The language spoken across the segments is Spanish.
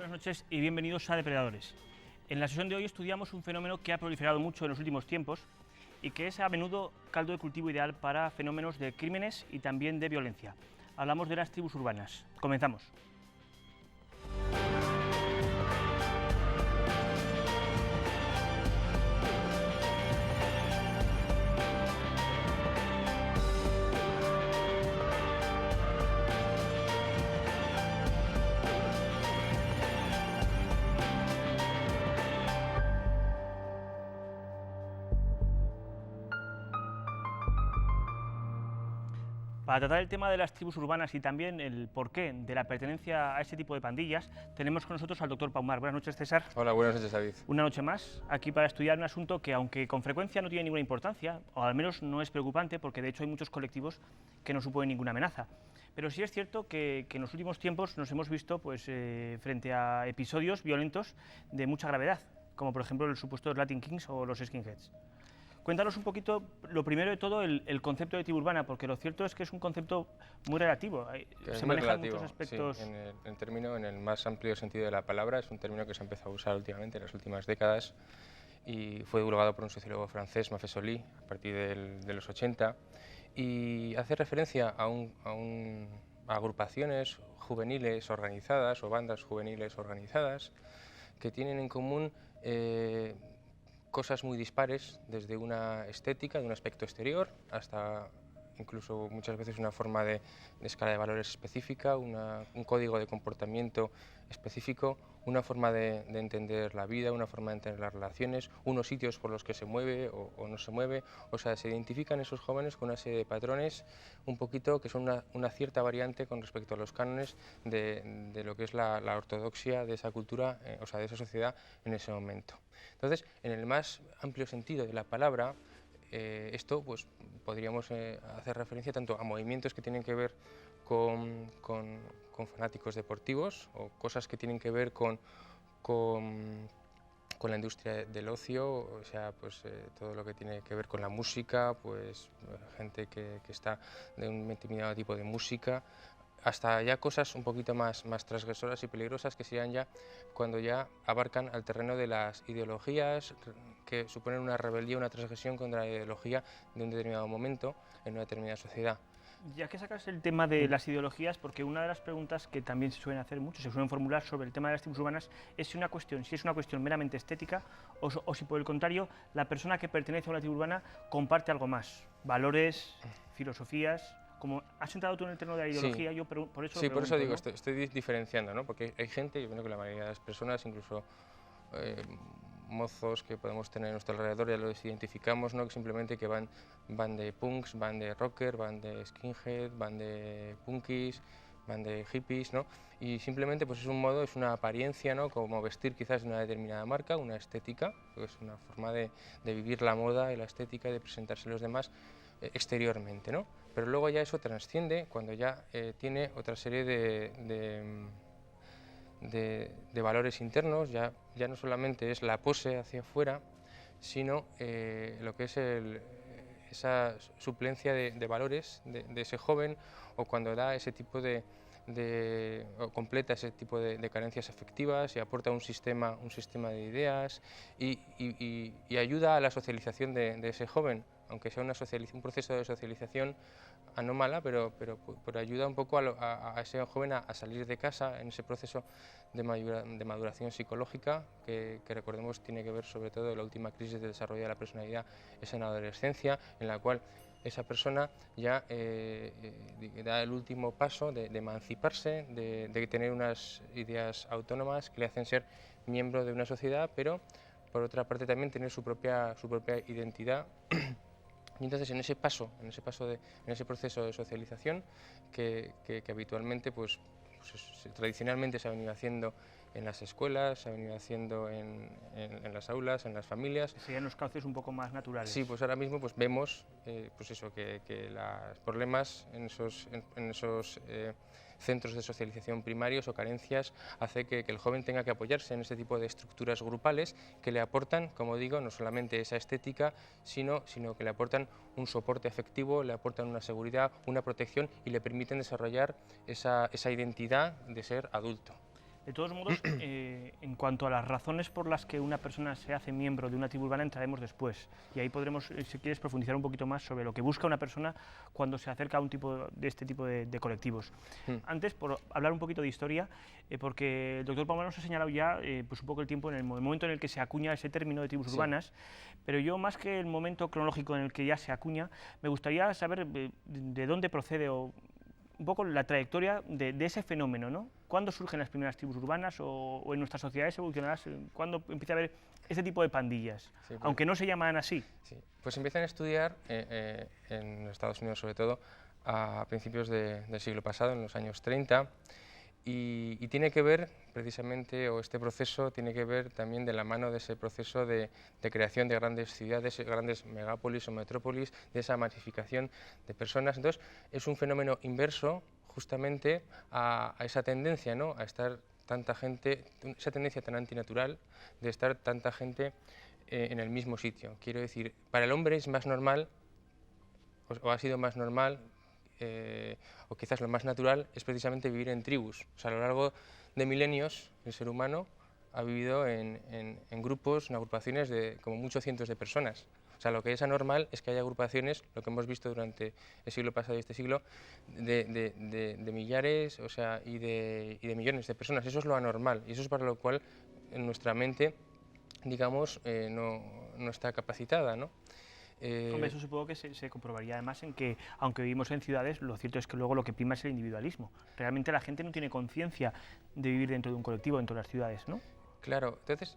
Buenas noches y bienvenidos a Depredadores. En la sesión de hoy estudiamos un fenómeno que ha proliferado mucho en los últimos tiempos y que es a menudo caldo de cultivo ideal para fenómenos de crímenes y también de violencia. Hablamos de las tribus urbanas. Comenzamos. Para tratar el tema de las tribus urbanas y también el porqué de la pertenencia a este tipo de pandillas, tenemos con nosotros al doctor Paumar. Buenas noches, César. Hola, buenas noches, David. Una noche más, aquí para estudiar un asunto que, aunque con frecuencia no tiene ninguna importancia, o al menos no es preocupante, porque de hecho hay muchos colectivos que no suponen ninguna amenaza. Pero sí es cierto que en los últimos tiempos nos hemos visto frente a episodios violentos de mucha gravedad, como por ejemplo el supuesto Latin Kings o los skinheads. Cuéntanos un poquito, lo primero de todo, el concepto de tribu urbana, porque lo cierto es que es un concepto muy relativo. Se manejan muchos aspectos. Sí, en el término, en el más amplio sentido de la palabra, es un término que se ha empezado a usar últimamente, en las últimas décadas, y fue divulgado por un sociólogo francés, Maffesoli, a partir de los 80, y hace referencia a agrupaciones juveniles organizadas o bandas juveniles organizadas que tienen en común cosas muy dispares, desde una estética, de un aspecto exterior, hasta incluso muchas veces una forma de escala de valores específica, un código de comportamiento específico, una forma de entender la vida, una forma de entender las relaciones, unos sitios por los que se mueve o no se mueve. O sea, se identifican esos jóvenes con una serie de patrones un poquito que son una cierta variante con respecto a los cánones de lo que es la ortodoxia de esa cultura, o sea, de esa sociedad en ese momento. Entonces, en el más amplio sentido de la palabra, esto pues podríamos hacer referencia tanto a movimientos que tienen que ver con fanáticos deportivos o cosas que tienen que ver con la industria del ocio, o sea, pues todo lo que tiene que ver con la música, pues gente que está de un determinado tipo de música, hasta ya cosas un poquito más transgresoras y peligrosas, que serían ya cuando ya abarcan al terreno de las ideologías que suponen una rebeldía, una transgresión contra la ideología de un determinado momento en una determinada sociedad. Ya que sacas el tema de las ideologías, porque una de las preguntas que también se suelen hacer mucho, se suelen formular sobre el tema de las tribus urbanas, es si es una cuestión meramente estética o si por el contrario la persona que pertenece a una tribu urbana comparte algo más, valores, filosofías. Como has entrado tú en el terreno de la ideología, Sí. yo por eso Sí, pregunto, por eso digo, ¿no? estoy diferenciando, ¿no? Porque hay gente, yo creo que la mayoría de las personas, incluso mozos que podemos tener a nuestro alrededor, ya los identificamos, ¿no? Que simplemente que van de punks, van de rocker, van de skinhead, van de punkies, van de hippies, ¿no? Y simplemente pues es un modo, es una apariencia, ¿no? Como vestir quizás de una determinada marca, una estética, pues una forma de vivir la moda y la estética y de presentarse a los demás exteriormente, ¿no? Pero luego ya eso trasciende cuando ya tiene otra serie de valores internos, ya no solamente es la pose hacia afuera, sino lo que es esa suplencia de valores de ese joven, o cuando da ese tipo o completa ese tipo de carencias afectivas y aporta un sistema de ideas y ayuda a la socialización de ese joven, aunque sea un proceso de socialización anómala, pero ayuda un poco a ese joven a salir de casa en ese proceso de maduración psicológica que recordemos tiene que ver sobre todo la última crisis de desarrollo de la personalidad, es en la adolescencia, en la cual esa persona ya da el último paso de emanciparse, de tener unas ideas autónomas que le hacen ser miembro de una sociedad, pero por otra parte también tener su propia identidad. Y entonces en ese proceso de socialización que habitualmente tradicionalmente se ha venido haciendo en las escuelas, se ha venido haciendo en las aulas, en las familias. Serían los cauces un poco más naturales. Sí, pues ahora mismo pues vemos que los problemas en esos centros de socialización primarios o carencias hace que el joven tenga que apoyarse en este tipo de estructuras grupales que le aportan, como digo, no solamente esa estética, sino que le aportan un soporte afectivo, le aportan una seguridad, una protección y le permiten desarrollar esa identidad de ser adulto. De todos modos, en cuanto a las razones por las que una persona se hace miembro de una tribu urbana, entraremos después. Y ahí podremos, si quieres, profundizar un poquito más sobre lo que busca una persona cuando se acerca a un tipo de este tipo de colectivos. Antes, por hablar un poquito de historia, porque el doctor Palma nos ha señalado ya pues un poco el tiempo, en el momento en el que se acuña ese término de tribus urbanas, pero yo, más que el momento cronológico en el que ya se acuña, me gustaría saber de dónde procede o un poco la trayectoria de ese fenómeno, ¿no? ¿Cuándo surgen las primeras tribus urbanas o en nuestras sociedades evolucionadas? ¿Cuándo empieza a haber este tipo de pandillas? Sí, pues, aunque no se llaman así. Sí. Pues empiezan a estudiar en Estados Unidos, sobre todo, a principios del siglo pasado, en los años 30, y tiene que ver, precisamente, o este proceso tiene que ver también de la mano de ese proceso de creación de grandes ciudades, grandes megápolis o metrópolis, de esa masificación de personas. Entonces, es un fenómeno inverso, justamente, a esa tendencia, ¿no?, a estar tanta gente, esa tendencia tan antinatural de estar tanta gente en el mismo sitio. Quiero decir, para el hombre es más normal, o ha sido más normal, o quizás lo más natural, es precisamente vivir en tribus. O sea, a lo largo de milenios el ser humano ha vivido en grupos, en agrupaciones de como muchos cientos de personas. O sea, lo que es anormal es que haya agrupaciones, lo que hemos visto durante el siglo pasado y este siglo, de millares, o sea, y de millones de personas. Eso es lo anormal, y eso es para lo cual en nuestra mente, digamos, no está capacitada, ¿no? Hombre, eso supongo que se comprobaría además en que, aunque vivimos en ciudades, lo cierto es que luego lo que prima es el individualismo. Realmente la gente no tiene conciencia de vivir dentro de un colectivo, dentro de las ciudades, ¿no? Claro, entonces,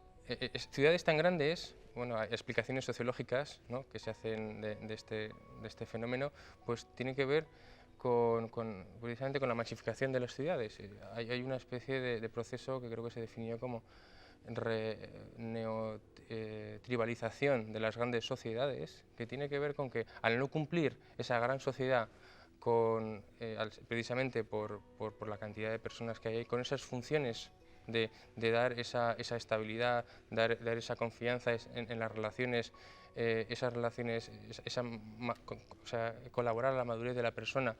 ciudades tan grandes, bueno, hay explicaciones sociológicas, ¿no?, que se hacen de este fenómeno, pues tiene que ver precisamente con la masificación de las ciudades. Hay una especie de proceso que creo que se definió como tribalización de las grandes sociedades, que tiene que ver con que al no cumplir esa gran sociedad precisamente por la cantidad de personas que hay, con esas funciones de dar esa estabilidad, dar esa confianza en las relaciones, o sea, colaborar a la madurez de la persona.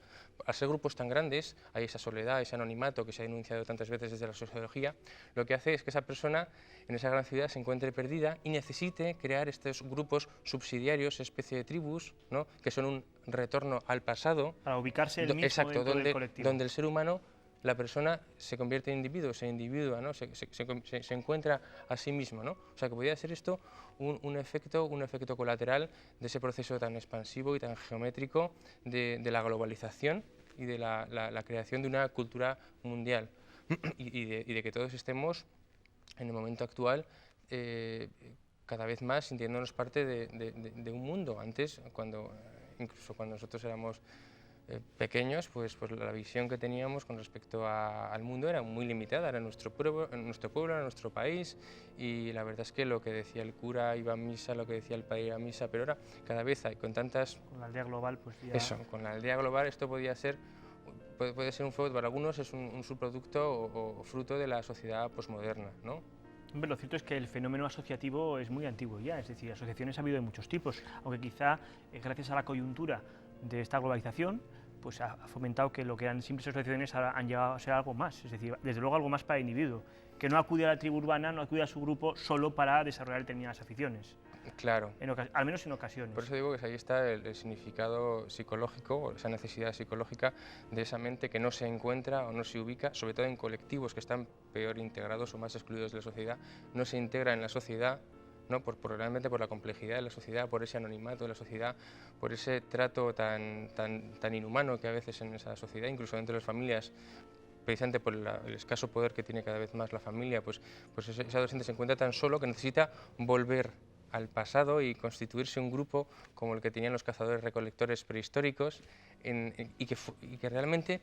Al ser grupos tan grandes, hay esa soledad, ese anonimato que se ha denunciado tantas veces desde la sociología, lo que hace es que esa persona en esa gran ciudad se encuentre perdida y necesite crear estos grupos subsidiarios, especie de tribus, ¿no?, que son un retorno al pasado. Para ubicarse el mismo exacto, dentro del colectivo. Donde el ser humano, la persona se convierte en individuo, se individua, ¿no?, se encuentra a sí mismo, ¿no? O sea, que podría ser esto un efecto colateral de ese proceso tan expansivo y tan geométrico de la globalización y de la creación de una cultura mundial y de que todos estemos en el momento actual cada vez más sintiéndonos parte de un mundo. Antes, incluso cuando nosotros éramos pequeños, pues la visión que teníamos con respecto al mundo era muy limitada, era nuestro pueblo, era nuestro país, y la verdad es que lo que decía el cura iba a misa, lo que decía el padre iba a misa, pero ahora cada vez hay con tantas... Con la aldea global, pues ya... Eso, con la aldea global esto puede ser un fruto, para algunos es un subproducto o fruto de la sociedad posmoderna, ¿no? Hombre, lo cierto es que el fenómeno asociativo es muy antiguo ya, es decir, asociaciones ha habido de muchos tipos, aunque quizá gracias a la coyuntura de esta globalización, pues ha fomentado que lo que eran simples asociaciones ahora han llegado a ser algo más, es decir, desde luego algo más para el individuo, que no acude a la tribu urbana, no acude a su grupo solo para desarrollar determinadas aficiones. Claro. Al menos en ocasiones. Por eso digo que ahí está el significado psicológico, esa necesidad psicológica de esa mente que no se encuentra o no se ubica, sobre todo en colectivos que están peor integrados o más excluidos de la sociedad, no se integra en la sociedad, ¿no?, realmente por la complejidad de la sociedad, por ese anonimato de la sociedad, por ese trato tan inhumano que a veces en esa sociedad, incluso dentro de las familias, precisamente por el escaso poder que tiene cada vez más la familia, pues ese adolescente se encuentra tan solo que necesita volver al pasado y constituirse un grupo como el que tenían los cazadores recolectores prehistóricos y que realmente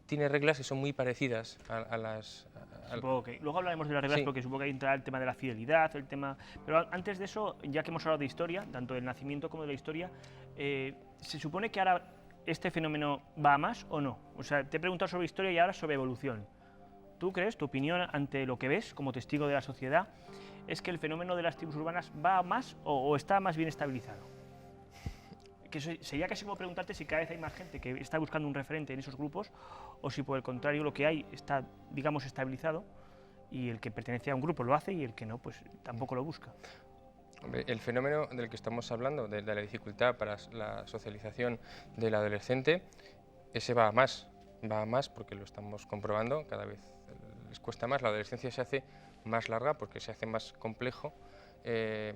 tiene reglas que son muy parecidas a las... Supongo que luego hablaremos de las reglas, sí, porque supongo que ahí entra el tema de la fidelidad, pero antes de eso, ya que hemos hablado de historia, tanto del nacimiento como de la historia, ¿se supone que ahora este fenómeno va a más o no? O sea, te he preguntado sobre historia y ahora sobre evolución. ¿Tú crees, tu opinión ante lo que ves como testigo de la sociedad, es que el fenómeno de las tribus urbanas va a más o está más bien estabilizado? que sería casi como preguntarte si cada vez hay más gente que está buscando un referente en esos grupos o si por el contrario lo que hay está, digamos, estabilizado y el que pertenece a un grupo lo hace y el que no, pues tampoco lo busca. Hombre, el fenómeno del que estamos hablando, de la dificultad para la socialización del adolescente, ese va a más porque lo estamos comprobando, cada vez les cuesta más, la adolescencia se hace más larga porque se hace más complejo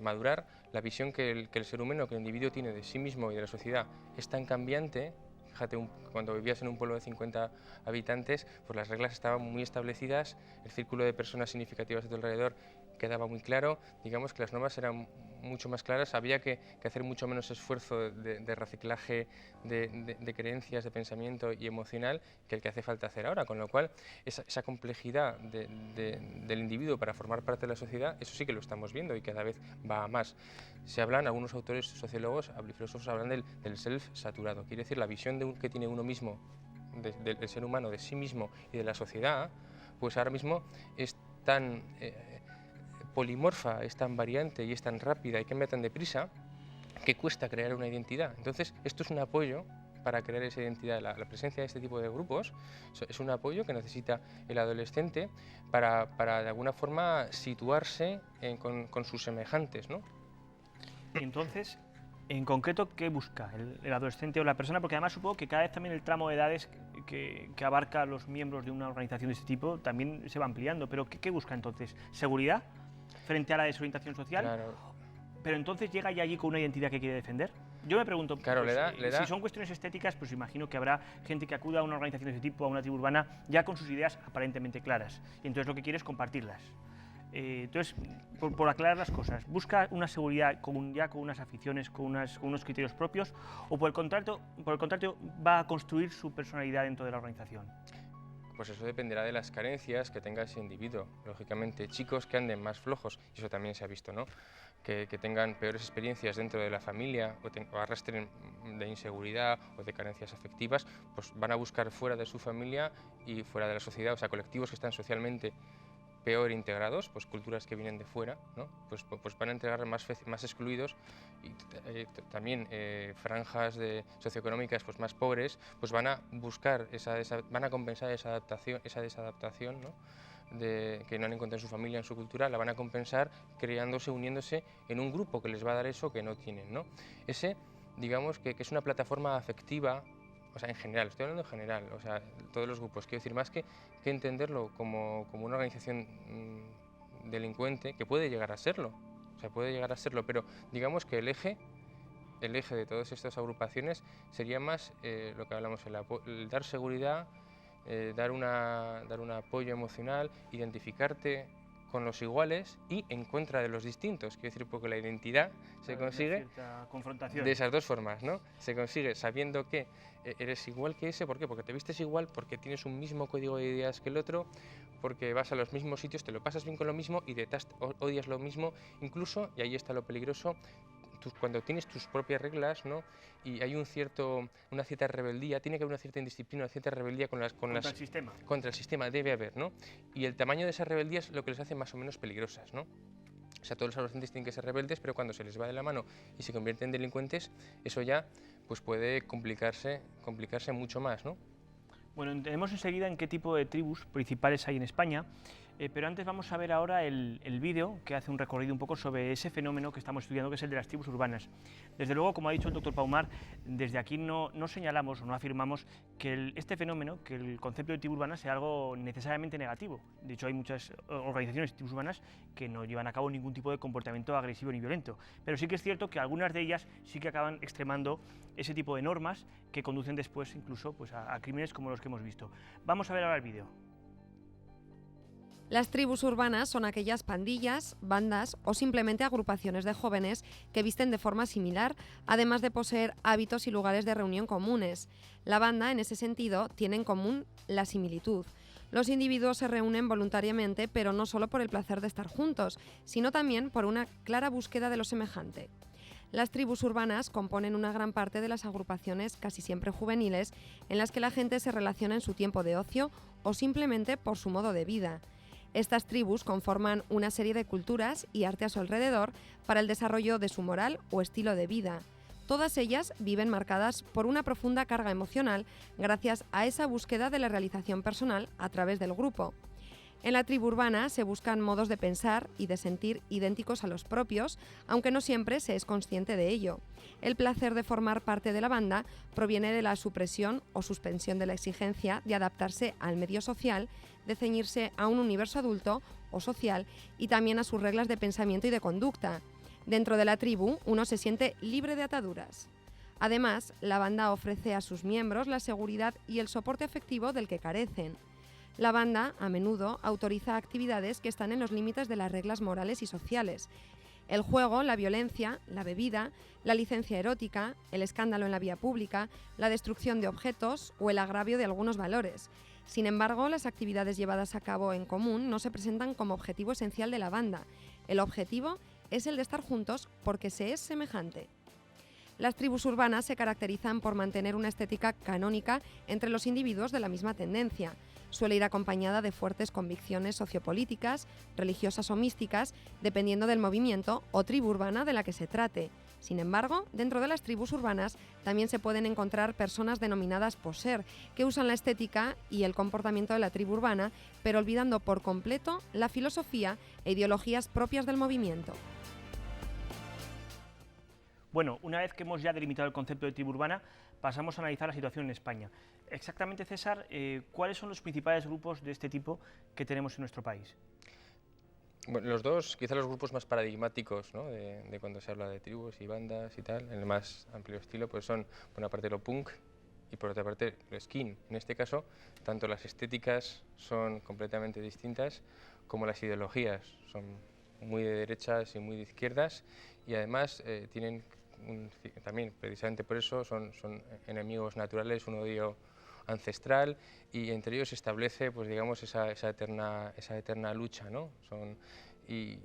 madurar. La visión que el ser humano, que el individuo tiene de sí mismo y de la sociedad es tan cambiante. Fíjate, cuando vivías en un pueblo de 50 habitantes, pues las reglas estaban muy establecidas, el círculo de personas significativas de tu alrededor quedaba muy claro, digamos que las normas eran mucho más claras, había que hacer mucho menos esfuerzo de reciclaje de creencias, de pensamiento y emocional que el que hace falta hacer ahora, con lo cual esa complejidad del individuo para formar parte de la sociedad, eso sí que lo estamos viendo y cada vez va a más. Se hablan, algunos autores sociólogos y filósofos hablan del self saturado, quiere decir la visión que tiene uno mismo del ser humano, de sí mismo y de la sociedad, pues ahora mismo es tan polimorfa, es tan variante y es tan rápida y cambia tan deprisa que cuesta crear una identidad. Entonces, esto es un apoyo para crear esa identidad. La presencia de este tipo de grupos es un apoyo que necesita el adolescente para de alguna forma situarse con sus semejantes, ¿no? Y entonces, en concreto, ¿qué busca el adolescente o la persona? Porque además supongo que cada vez también el tramo de edades que abarca a los miembros de una organización de este tipo también se va ampliando. ¿Pero qué busca entonces? ¿Seguridad frente a la desorientación social? Claro. Pero entonces llega ya allí con una identidad que quiere defender. Yo me pregunto, claro, pues, si son cuestiones estéticas, pues imagino que habrá gente que acuda a una organización de ese tipo, a una tribu urbana, ya con sus ideas aparentemente claras. Y entonces lo que quiere es compartirlas. Entonces, por aclarar las cosas, ¿busca una seguridad ya con unas aficiones, con unos criterios propios, o por el contrario va a construir su personalidad dentro de la organización? Pues eso dependerá de las carencias que tenga ese individuo. Lógicamente, chicos que anden más flojos, y eso también se ha visto, ¿no? Que tengan peores experiencias dentro de la familia o arrastren de inseguridad o de carencias afectivas, pues van a buscar fuera de su familia y fuera de la sociedad, o sea, colectivos que están socialmente peor integrados, pues culturas que vienen de fuera, ¿no? Pues van a entregar más excluidos y también franjas socioeconómicas pues más pobres, pues van a buscar van a compensar esa desadaptación, ¿no? Que no han encontrado en su familia, en su cultura, la van a compensar uniéndose en un grupo que les va a dar eso que no tienen, ¿no? Ese, digamos que es una plataforma afectiva. O sea, en general, estoy hablando en general, o sea, todos los grupos. Quiero decir, más que entenderlo como una organización delincuente, que puede llegar a serlo, o sea, puede llegar a serlo, pero digamos que el eje de todas estas agrupaciones sería más lo que hablamos, el dar seguridad, dar un apoyo emocional, identificarte con los iguales y en contra de los distintos. Quiero decir, porque la identidad se consigue de esas dos formas, ¿no? Se consigue sabiendo que eres igual que ese. ¿Por qué? Porque te vistes igual, porque tienes un mismo código de ideas que el otro, porque vas a los mismos sitios, te lo pasas bien con lo mismo y odias lo mismo, incluso, y ahí está lo peligroso, cuando tienes tus propias reglas, ¿no? Y hay una cierta rebeldía, tiene que haber una cierta indisciplina, una cierta rebeldía contra el sistema. Contra el sistema debe haber, ¿no? Y el tamaño de esas rebeldías es lo que les hace más o menos peligrosas, ¿no? O sea, todos los adolescentes tienen que ser rebeldes, pero cuando se les va de la mano y se convierten en delincuentes, eso ya pues puede complicarse mucho más, ¿no? Bueno, entremos enseguida en qué tipo de tribus principales hay en España, pero antes vamos a ver ahora el vídeo que hace un recorrido un poco sobre ese fenómeno que estamos estudiando, que es el de las tribus urbanas. Desde luego, como ha dicho el doctor Paumar, desde aquí no señalamos o no afirmamos que este fenómeno, que el concepto de tribu urbana sea algo necesariamente negativo. De hecho, hay muchas organizaciones de tribus urbanas que no llevan a cabo ningún tipo de comportamiento agresivo ni violento, pero sí que es cierto que algunas de ellas sí que acaban extremando ese tipo de normas que conducen después incluso pues, a crímenes como los que hemos visto. Vamos a ver ahora el vídeo. Las tribus urbanas son aquellas pandillas, bandas o simplemente agrupaciones de jóvenes que visten de forma similar, además de poseer hábitos y lugares de reunión comunes. La banda, en ese sentido, tiene en común la similitud. Los individuos se reúnen voluntariamente, pero no solo por el placer de estar juntos, sino también por una clara búsqueda de lo semejante. Las tribus urbanas componen una gran parte de las agrupaciones, casi siempre juveniles, en las que la gente se relaciona en su tiempo de ocio o simplemente por su modo de vida. Estas tribus conforman una serie de culturas y arte a su alrededor para el desarrollo de su moral o estilo de vida. Todas ellas viven marcadas por una profunda carga emocional gracias a esa búsqueda de la realización personal a través del grupo. En la tribu urbana se buscan modos de pensar y de sentir idénticos a los propios, aunque no siempre se es consciente de ello. El placer de formar parte de la banda proviene de la supresión o suspensión de la exigencia de adaptarse al medio social, de ceñirse a un universo adulto o social y también a sus reglas de pensamiento y de conducta. Dentro de la tribu, uno se siente libre de ataduras. Además, la banda ofrece a sus miembros la seguridad y el soporte afectivo del que carecen. La banda, a menudo, autoriza actividades que están en los límites de las reglas morales y sociales. El juego, la violencia, la bebida, la licencia erótica, el escándalo en la vía pública, la destrucción de objetos o el agravio de algunos valores. Sin embargo, las actividades llevadas a cabo en común no se presentan como objetivo esencial de la banda. El objetivo es el de estar juntos porque se es semejante. Las tribus urbanas se caracterizan por mantener una estética canónica entre los individuos de la misma tendencia. Suele ir acompañada de fuertes convicciones sociopolíticas, religiosas o místicas, dependiendo del movimiento o tribu urbana de la que se trate. Sin embargo, dentro de las tribus urbanas también se pueden encontrar personas denominadas poser, que usan la estética y el comportamiento de la tribu urbana, pero olvidando por completo la filosofía e ideologías propias del movimiento. Bueno, una vez que hemos ya delimitado el concepto de tribu urbana, pasamos a analizar la situación en España. Exactamente, César, ¿cuáles son los principales grupos de este tipo que tenemos en nuestro país? Bueno, los dos, quizá los grupos más paradigmáticos, ¿no?, de cuando se habla de tribus y bandas y tal, en el más amplio estilo, pues son por una parte lo punk y por otra parte lo skin. En este caso, tanto las estéticas son completamente distintas como las ideologías son muy de derechas y muy de izquierdas, y además tienen también, precisamente por eso, son enemigos naturales, un odio ancestral, y entre ellos se establece, pues digamos, esa eterna lucha, ¿no? Y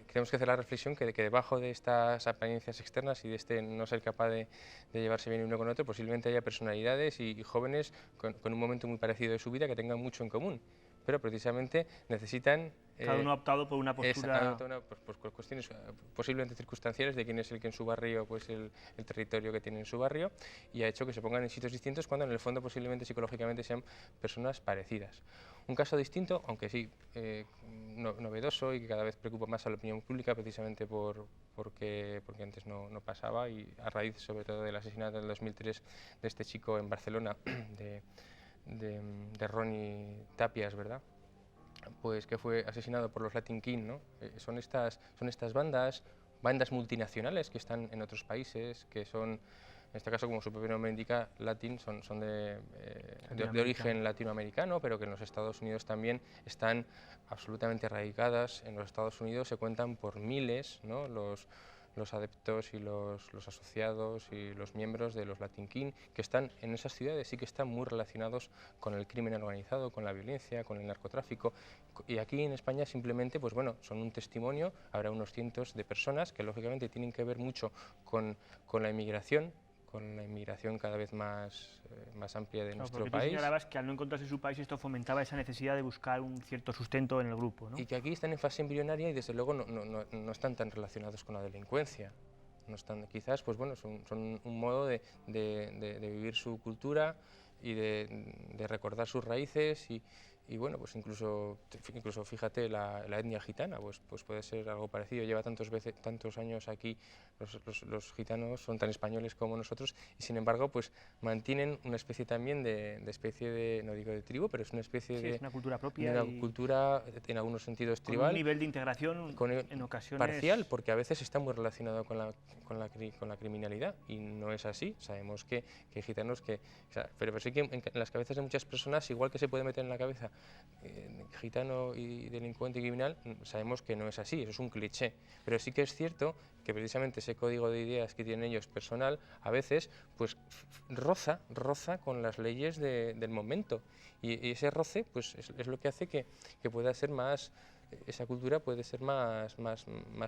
tenemos que hacer la reflexión que debajo de estas apariencias externas y de este no ser capaz de llevarse bien uno con otro, posiblemente haya personalidades y jóvenes con un momento muy parecido de su vida que tengan mucho en común, pero precisamente necesitan... Cada uno ha optado por una postura... Por cuestiones posiblemente circunstanciales de quién es el que en su barrio, pues el territorio que tiene en su barrio, y ha hecho que se pongan en sitios distintos cuando en el fondo posiblemente psicológicamente sean personas parecidas. Un caso distinto, aunque sí novedoso y que cada vez preocupa más a la opinión pública, precisamente porque antes no pasaba, y a raíz sobre todo del asesinato del 2003 de este chico en Barcelona, de Ronnie Tapias, ¿verdad?, pues que fue asesinado por los Latin King, ¿no? Son estas bandas multinacionales que están en otros países, que son, en este caso, como su propio nombre indica, Latin, son de origen latinoamericano, pero que en los Estados Unidos también están absolutamente arraigadas. En los Estados Unidos se cuentan por miles, ¿no?, los adeptos y los asociados y los miembros de los Latin King, que están en esas ciudades y que están muy relacionados con el crimen organizado, con la violencia, con el narcotráfico. Y aquí en España simplemente, pues bueno, son un testimonio. Habrá unos cientos de personas que lógicamente tienen que ver mucho con la inmigración, cada vez más amplia de nuestro país. Tú señalabas que al no encontrarse en su país esto fomentaba esa necesidad de buscar un cierto sustento en el grupo, ¿no? Y que aquí están en fase embrionaria y desde luego no están tan relacionados con la delincuencia. No están, quizás, pues bueno, son un modo de vivir su cultura y de recordar sus raíces, y bueno, pues incluso fíjate, la etnia gitana, pues puede ser algo parecido. Lleva tantos años aquí, los gitanos son tan españoles como nosotros, y sin embargo pues mantienen una especie también no digo de tribu, pero es una especie sí, de... es una cultura propia. Una cultura en algunos sentidos tribal. Con un nivel de integración en ocasiones... Parcial, porque a veces está muy relacionado con la criminalidad, y no es así. Sabemos que hay gitanos pero sí que en las cabezas de muchas personas, igual que se puede meter en la cabeza gitano y delincuente y criminal, sabemos que no es así, eso es un cliché. Pero sí que es cierto que precisamente ese código de ideas que tienen ellos personal, a veces pues roza con las leyes del momento, y ese roce pues es lo que hace que pueda ser más... Esa cultura puede ser más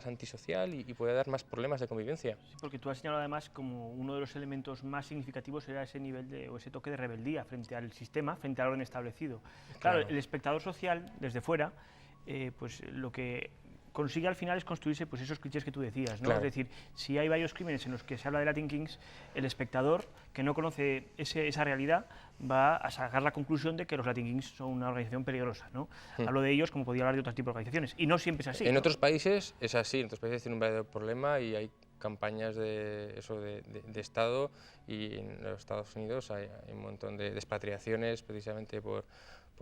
antisocial y puede dar más problemas de convivencia. Sí, porque tú has señalado además como uno de los elementos más significativos era ese nivel o ese toque de rebeldía frente al sistema, frente al orden establecido. Claro, el espectador social, desde fuera, pues lo que consigue al final es construirse pues esos clichés que tú decías, ¿no? Claro. Es decir, si hay varios crímenes en los que se habla de Latin Kings, el espectador que no conoce esa realidad va a sacar la conclusión de que los Latin Kings son una organización peligrosa, ¿no? Hablo de ellos como podría hablar de otro tipo de organizaciones, y no siempre es así. En ¿no? otros países es así, en otros países tiene un verdadero problema y hay campañas de Estado, y en los Estados Unidos hay un montón de expatriaciones precisamente por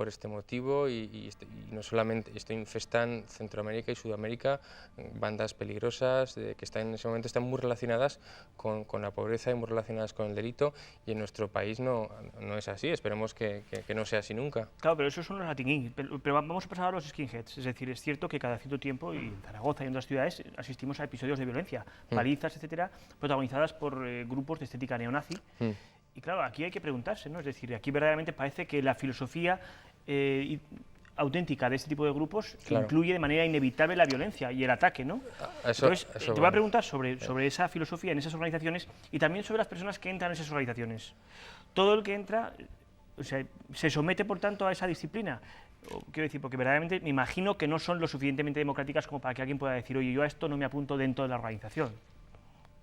este motivo, y no solamente esto infestan Centroamérica y Sudamérica, bandas peligrosas que en ese momento están muy relacionadas con la pobreza y muy relacionadas con el delito, y en nuestro país no es así. Esperemos que no sea así nunca. Claro, pero esos son los Latin Kings, pero vamos a pasar a los skinheads. Es decir, es cierto que cada cierto tiempo, y en Zaragoza y en otras ciudades, asistimos a episodios de violencia, palizas, etcétera, protagonizadas por grupos de estética neonazi. Y claro, aquí hay que preguntarse, ¿no? Es decir, aquí verdaderamente parece que la filosofía auténtica de este tipo de grupos incluye de manera inevitable la violencia y el ataque, ¿no? Entonces, te voy a preguntar sobre esa filosofía en esas organizaciones y también sobre las personas que entran en esas organizaciones. Todo el que entra, o sea, se somete, por tanto, a esa disciplina. Quiero decir, porque verdaderamente me imagino que no son lo suficientemente democráticas como para que alguien pueda decir, oye, yo a esto no me apunto dentro de la organización.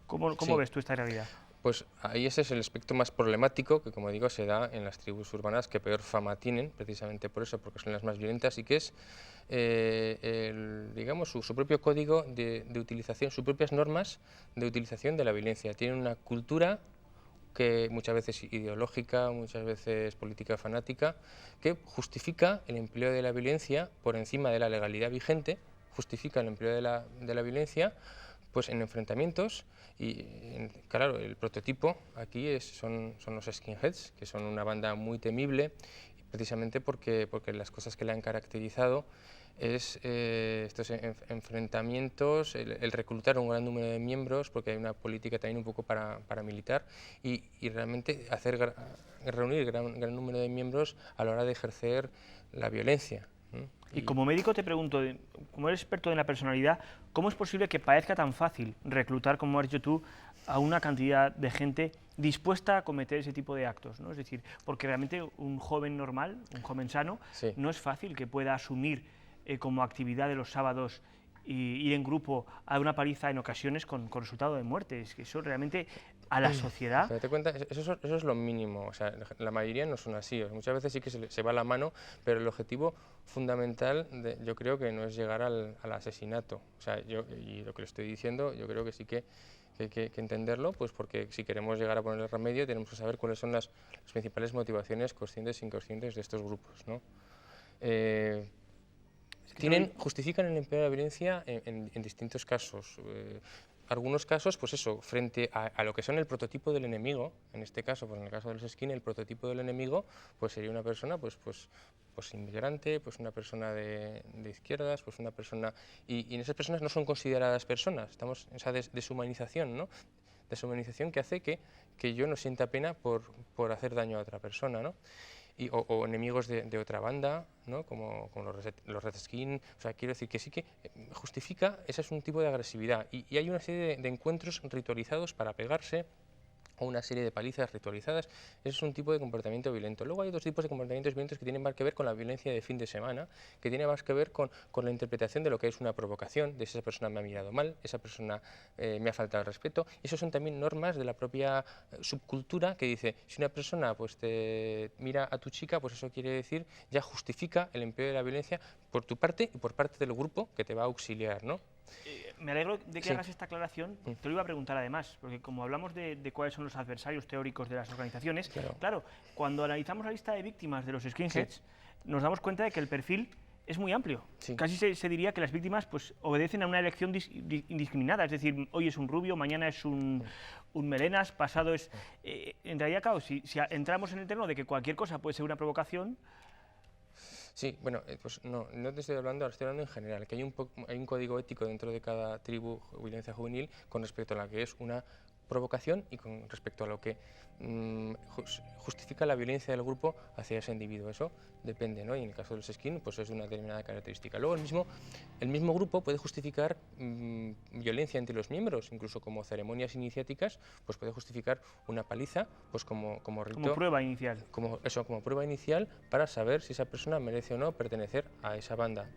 ¿Cómo ves tú esta realidad? Pues ahí ese es el aspecto más problemático, que como digo se da en las tribus urbanas que peor fama tienen, precisamente por eso, porque son las más violentas, y que es digamos su propio código de utilización, sus propias normas de utilización de la violencia. Tienen una cultura que muchas veces ideológica, muchas veces política fanática, que justifica el empleo de la violencia por encima de la legalidad vigente, justifica el empleo de la violencia pues en enfrentamientos. Y claro, el prototipo aquí son los skinheads, que son una banda muy temible, precisamente porque las cosas que la han caracterizado es estos enfrentamientos, el reclutar un gran número de miembros, porque hay una política también un poco paramilitar, y realmente reunir gran número de miembros a la hora de ejercer la violencia. Y como médico te pregunto, como eres experto en la personalidad, ¿cómo es posible que parezca tan fácil reclutar, como has dicho tú, a una cantidad de gente dispuesta a cometer ese tipo de actos, ¿no? Es decir, porque realmente un joven normal, un joven sano, no es fácil que pueda asumir como actividad de los sábados y ir en grupo a una paliza en ocasiones con resultado de muerte. Es que eso realmente a la sociedad... Date cuenta, eso es lo mínimo, o sea, la mayoría no son así, muchas veces sí que se va la mano, pero el objetivo fundamental yo creo que no es llegar al asesinato. O sea, y lo que le estoy diciendo, yo creo que sí que hay que entenderlo, pues porque si queremos llegar a ponerle remedio tenemos que saber cuáles son las principales motivaciones conscientes e inconscientes de estos grupos, ¿no? Justifican el empleo de la violencia en distintos casos. Algunos casos, pues eso, frente a lo que son el prototipo del enemigo, en este caso, pues en el caso de los skin, el prototipo del enemigo pues sería una persona pues inmigrante, pues una persona de izquierdas, pues una persona... Y en esas personas no son consideradas personas, estamos en esa deshumanización, ¿no? Deshumanización que hace que yo no sienta pena por hacer daño a otra persona, ¿no? O enemigos de otra banda, ¿no? como los Red Skin. O sea, quiero decir que sí que justifica, ese es un tipo de agresividad, y hay una serie de encuentros ritualizados para pegarse, o una serie de palizas ritualizadas. Ese es un tipo de comportamiento violento. Luego hay otros tipos de comportamientos violentos que tienen más que ver con la violencia de fin de semana, que tiene más que ver con la interpretación de lo que es una provocación, de si esa persona me ha mirado mal, esa persona me ha faltado el respeto. Y eso son también normas de la propia subcultura, que dice, si una persona pues te mira a tu chica, pues eso quiere decir, ya justifica el empleo de la violencia por tu parte y por parte del grupo que te va a auxiliar, ¿no? Me alegro de que hagas esta aclaración. Te lo iba a preguntar además, porque como hablamos de cuáles son los adversarios teóricos de las organizaciones, claro, cuando analizamos la lista de víctimas de los skinheads, nos damos cuenta de que el perfil es muy amplio. Casi se diría que las víctimas pues obedecen a una elección indiscriminada, es decir, hoy es un rubio, mañana es un melenas, pasado es... en realidad, claro, si entramos en el terreno de que cualquier cosa puede ser una provocación... Sí, bueno, pues no te estoy hablando, ahora estoy hablando en general, que hay un código ético dentro de cada tribu o violencia juvenil con respecto a la que es una provocación y con respecto a lo que justifica la violencia del grupo hacia ese individuo. Eso depende, ¿no? Y en el caso de los skin, pues es una determinada característica. Luego el mismo grupo puede justificar violencia entre los miembros, incluso como ceremonias iniciáticas, pues puede justificar una paliza, pues como rito. Como prueba inicial. Como prueba inicial para saber si esa persona merece o no pertenecer a esa banda.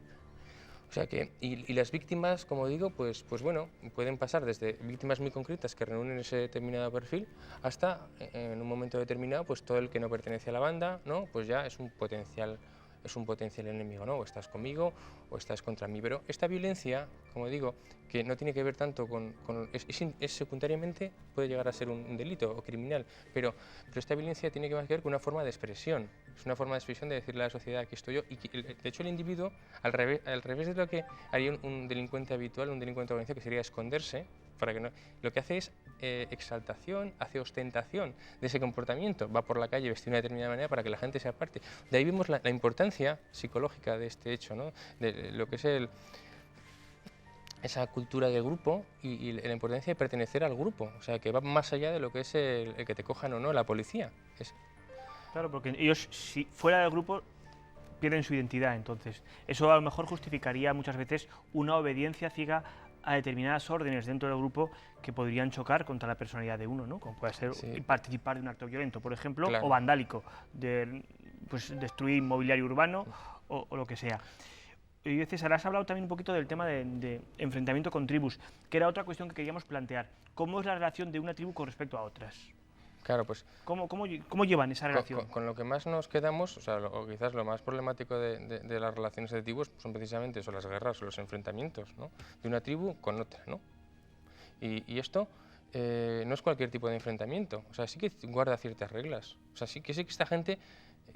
O sea que, y las víctimas, como digo, pues bueno, pueden pasar desde víctimas muy concretas que reúnen ese determinado perfil hasta, en un momento determinado, pues todo el que no pertenece a la banda, ¿no? Pues ya es un potencial enemigo, ¿no? O estás conmigo o estás contra mí. Pero esta violencia, como digo, que no tiene que ver tanto es secundariamente puede llegar a ser un delito o criminal, pero esta violencia tiene que ver con una forma de expresión. Es una forma de expresión de decirle a la sociedad aquí estoy yo, y de hecho el individuo, al revés de lo que haría un delincuente habitual, un delincuente organizado, que sería esconderse, para que no, lo que hace es exaltación, hace ostentación de ese comportamiento, va por la calle vestido de una determinada manera para que la gente se aparte. De ahí vemos la importancia psicológica de este hecho, ¿no? De lo que es esa cultura de grupo y la importancia de pertenecer al grupo, o sea, que va más allá de lo que es el que te cojan o no la policía. Claro, porque ellos, si fuera del grupo, pierden su identidad, entonces. Eso a lo mejor justificaría muchas veces una obediencia ciega a determinadas órdenes dentro del grupo que podrían chocar contra la personalidad de uno, ¿no? Como puede ser participar de un acto violento, por ejemplo, o vandálico, pues destruir mobiliario urbano o lo que sea. Y César, has hablado también un poquito del tema de enfrentamiento con tribus, que era otra cuestión que queríamos plantear. ¿Cómo es la relación de una tribu con respecto a otras? Claro, pues... ¿Cómo llevan esa relación? Con lo que más nos quedamos, o quizás lo más problemático de las relaciones de tribus son precisamente eso, las guerras o los enfrentamientos, ¿no? De una tribu con otra, ¿no? Y esto no es cualquier tipo de enfrentamiento, o sea, sí que guarda ciertas reglas, o sea, sí que esta gente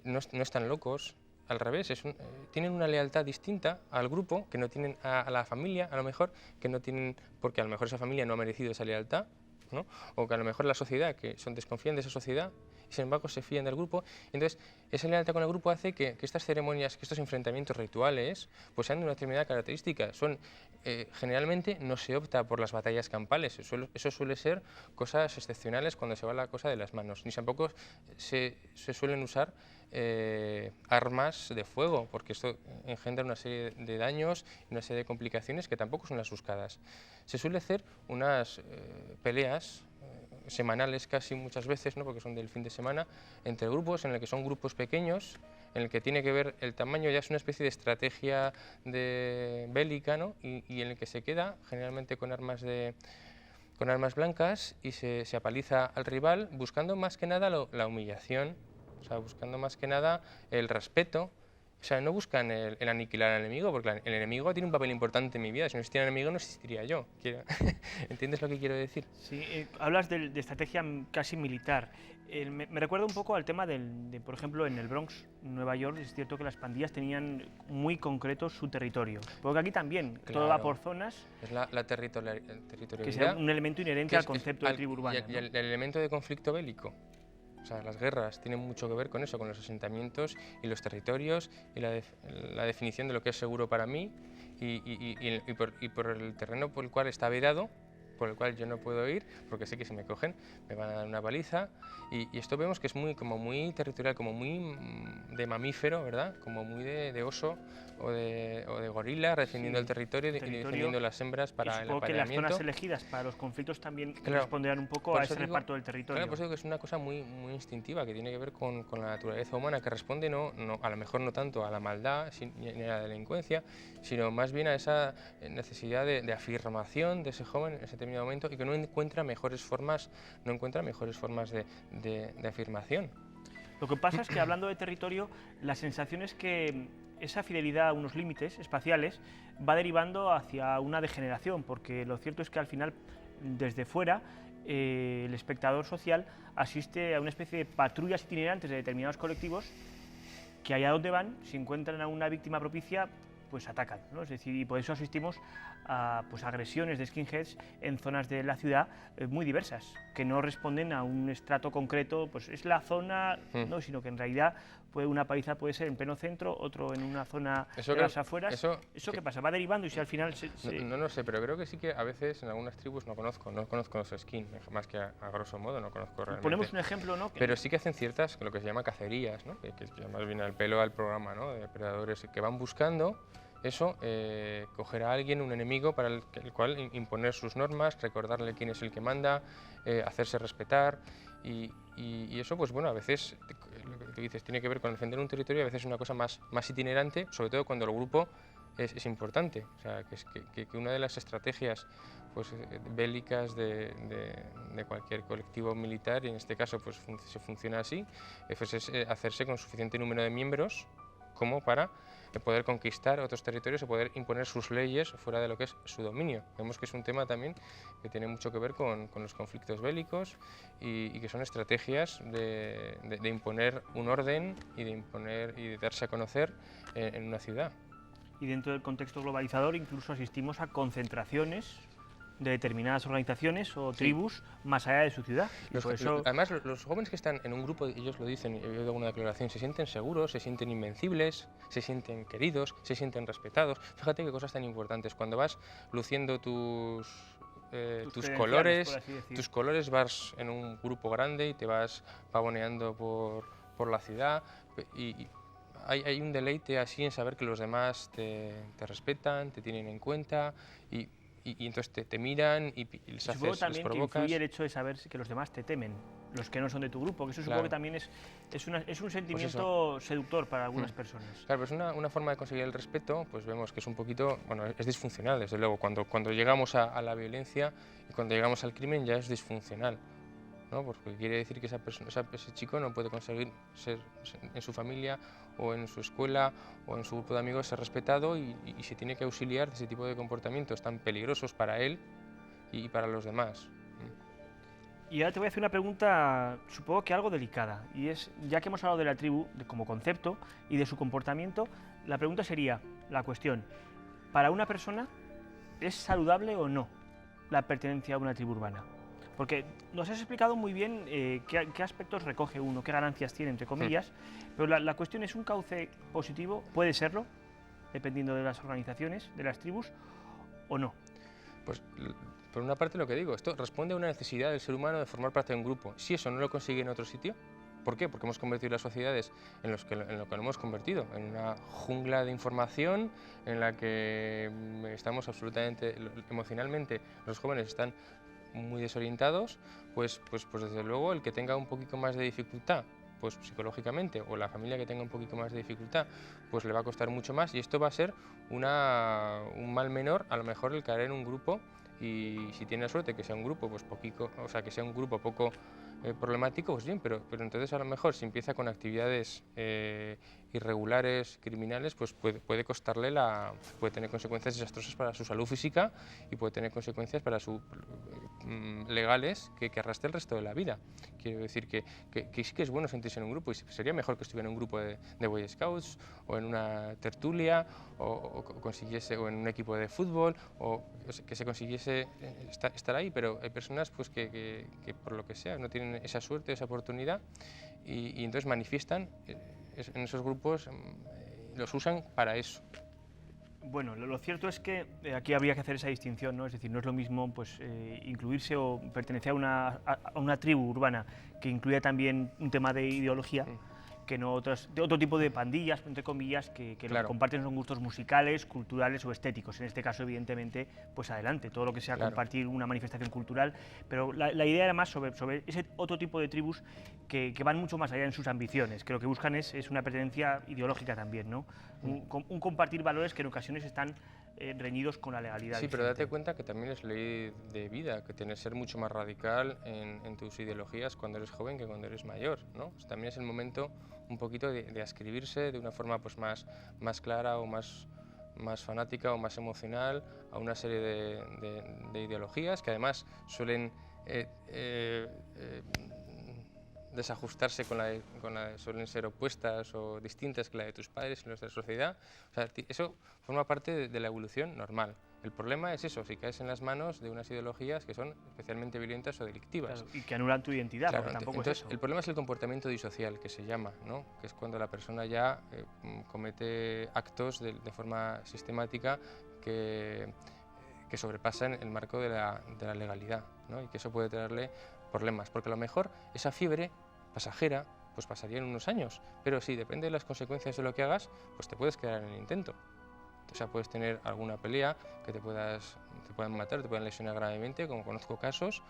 no están locos, al revés, tienen una lealtad distinta al grupo, que no tienen a la familia, a lo mejor, que no tienen, porque a lo mejor esa familia no ha merecido esa lealtad, ¿no? O que a lo mejor la sociedad, que desconfían de esa sociedad y sin embargo se fían del grupo. Entonces, esa lealtad con el grupo hace que estas ceremonias, que estos enfrentamientos rituales, pues sean de una determinada característica. Generalmente no se opta por las batallas campales, eso suele ser cosas excepcionales cuando se va la cosa de las manos, ni tampoco se suelen usar armas de fuego, porque esto engendra una serie de daños y una serie de complicaciones que tampoco son las buscadas. Se suele hacer unas peleas semanales casi muchas veces, ¿no? Porque son del fin de semana, entre grupos, en el que son grupos pequeños, en el que tiene que ver el tamaño, ya es una especie de estrategia bélica, ¿no? Y en el que se queda generalmente con armas blancas y se apaliza al rival, buscando más que nada la humillación, o sea, buscando más que nada el respeto. O sea, no buscan el aniquilar al enemigo, porque el enemigo tiene un papel importante en mi vida. Si no existiera el enemigo, no existiría yo. ¿Entiendes lo que quiero decir? Sí, hablas de estrategia casi militar. Me recuerda un poco al tema por ejemplo, en el Bronx, Nueva York, es cierto que las pandillas tenían muy concreto su territorio. Porque aquí también, todo va por zonas. Es la territorialidad. Que sea un elemento inherente al concepto de tribu urbana. Y el elemento de conflicto bélico. O sea, las guerras tienen mucho que ver con eso, con los asentamientos y los territorios y la definición de lo que es seguro para mí y por el terreno por el cual está vedado, por el cual yo no puedo ir, porque sé que si me cogen me van a dar una paliza. Y esto vemos que es como muy territorial, como muy de mamífero, ¿verdad? Como muy de oso o de gorila, defendiendo el territorio y defendiendo las hembras para el apareamiento. Que las zonas elegidas para los conflictos también responderán un poco a ese reparto del territorio. Claro, por eso digo que es una cosa muy instintiva, que tiene que ver con la naturaleza humana, que responde a lo mejor no tanto a la maldad ni a la delincuencia, sino más bien a esa necesidad de afirmación de ese joven en ese determinado momento y que no encuentra mejores formas de afirmación. Lo que pasa es que hablando de territorio, la sensación es que esa fidelidad a unos límites espaciales va derivando hacia una degeneración, porque lo cierto es que al final, desde fuera, el espectador social asiste a una especie de patrullas itinerantes de determinados colectivos que allá donde van, si encuentran a una víctima propicia, pues atacan, ¿no? Es decir, y por eso asistimos a agresiones de skinheads en zonas de la ciudad muy diversas, que no responden a un estrato concreto, pues es la zona, no, sino que en realidad una paliza puede ser en pleno centro, otro en una zona de las afueras. ¿Eso qué pasa? ¿Va derivando y si al final No lo sé, pero creo que sí que a veces en algunas tribus no conozco los skin, más que a grosso modo no conozco realmente. Ponemos un ejemplo, ¿no? Pero sí que hacen ciertas, lo que se llama cacerías, ¿no? Que más viene al pelo al programa, ¿no? De depredadores que van buscando eso, coger a alguien, un enemigo, para el cual imponer sus normas, recordarle quién es el que manda, hacerse respetar y eso, pues bueno, a veces, lo que tú dices, tiene que ver con defender un territorio, a veces es una cosa más itinerante, sobre todo cuando el grupo es importante. O sea, que una de las estrategias pues, bélicas de cualquier colectivo militar, y en este caso pues, se funciona así, pues es hacerse con suficiente número de miembros como para poder conquistar otros territorios y poder imponer sus leyes fuera de lo que es su dominio. Vemos que es un tema también que tiene mucho que ver con los conflictos bélicos y que son estrategias de imponer un orden y de darse a conocer en una ciudad. Y dentro del contexto globalizador incluso asistimos a concentraciones de determinadas organizaciones o tribus más allá de su ciudad. Además, los jóvenes que están en un grupo, ellos lo dicen, he oído alguna declaración, se sienten seguros, se sienten invencibles, se sienten queridos, se sienten respetados. Fíjate qué cosas tan importantes. Cuando vas luciendo tus colores, vas en un grupo grande y te vas pavoneando por la ciudad y hay un deleite así en saber que los demás te respetan, te tienen en cuenta y entonces te miran y les haces, supongo también les provocas. Que influye el hecho de saber que los demás te temen, los que no son de tu grupo, que eso supongo que también es un sentimiento seductor para algunas personas. Claro, pues una forma de conseguir el respeto, pues vemos que es un poquito, bueno, es disfuncional, desde luego, cuando llegamos a la violencia y cuando llegamos al crimen ya es disfuncional, ¿no? Porque quiere decir que ese chico no puede conseguir ser en su familia o en su escuela o en su grupo de amigos ser respetado y se tiene que auxiliar de ese tipo de comportamientos tan peligrosos para él y para los demás. Y ahora te voy a hacer una pregunta, supongo que algo delicada, y es, ya que hemos hablado de la tribu como concepto y de su comportamiento, la pregunta sería, la cuestión, ¿para una persona es saludable o no la pertenencia a una tribu urbana? Porque nos has explicado muy bien qué aspectos recoge uno, qué ganancias tiene, entre comillas, pero la cuestión es un cauce positivo, puede serlo, dependiendo de las organizaciones, de las tribus, o no. Pues por una parte lo que digo, esto responde a una necesidad del ser humano de formar parte de un grupo. Si eso no lo consigue en otro sitio, ¿por qué? Porque hemos convertido las sociedades en lo que lo hemos convertido, en una jungla de información en la que estamos absolutamente, emocionalmente, los jóvenes están muy desorientados, pues desde luego el que tenga un poquito más de dificultad, pues psicológicamente, o la familia que tenga un poquito más de dificultad, pues le va a costar mucho más y esto va a ser un mal menor, a lo mejor el caer en un grupo y si tiene suerte que sea un grupo pues que sea un grupo poco problemático, pues bien, pero entonces a lo mejor si empieza con actividades irregulares, criminales, pues puede costarle puede tener consecuencias desastrosas para su salud física y puede tener consecuencias para legales que arrastre el resto de la vida. Quiero decir que sí que es bueno sentirse en un grupo y sería mejor que estuviera en un grupo de Boy Scouts o en una tertulia o en un equipo de fútbol o que se consiguiese estar ahí, pero hay personas pues que por lo que sea no tienen esa suerte, esa oportunidad y entonces manifiestan en esos grupos, los usan para eso. Bueno, lo cierto es que aquí habría que hacer esa distinción, ¿no? Es decir, no es lo mismo pues, incluirse o pertenecer a una tribu urbana que incluya también un tema de ideología, que no de otro tipo de pandillas, entre comillas, que lo que comparten son gustos musicales, culturales o estéticos. En este caso, evidentemente, pues adelante, todo lo que sea compartir una manifestación cultural, pero la idea era más sobre ese otro tipo de tribus que van mucho más allá en sus ambiciones, que lo que buscan es una pertenencia ideológica también, ¿no? Un compartir valores que en ocasiones están reñidos con la legalidad. Sí, pero date cuenta que también es ley de vida, que tienes que ser mucho más radical en tus ideologías cuando eres joven que cuando eres mayor, ¿no? Pues también es el momento un poquito de ascribirse de una forma pues, más clara o más fanática o más emocional a una serie de ideologías que además suelen desajustarse suelen ser opuestas o distintas que la de tus padres y nuestra sociedad. O sea, eso forma parte de la evolución normal. El problema es eso, si caes en las manos de unas ideologías que son especialmente violentas o delictivas. Claro, y que anulan tu identidad, porque tampoco entonces, es eso. El problema es el comportamiento disocial, que se llama, ¿no? Que es cuando la persona ya comete actos de forma sistemática que sobrepasan el marco de la legalidad, ¿no? Y que eso puede traerle problemas, porque a lo mejor esa fiebre pasajera pues pasaría en unos años, pero sí, depende de las consecuencias de lo que hagas, pues te puedes quedar en el intento. O sea, puedes tener alguna pelea que te puedan matar, te puedan lesionar gravemente, como conozco casos,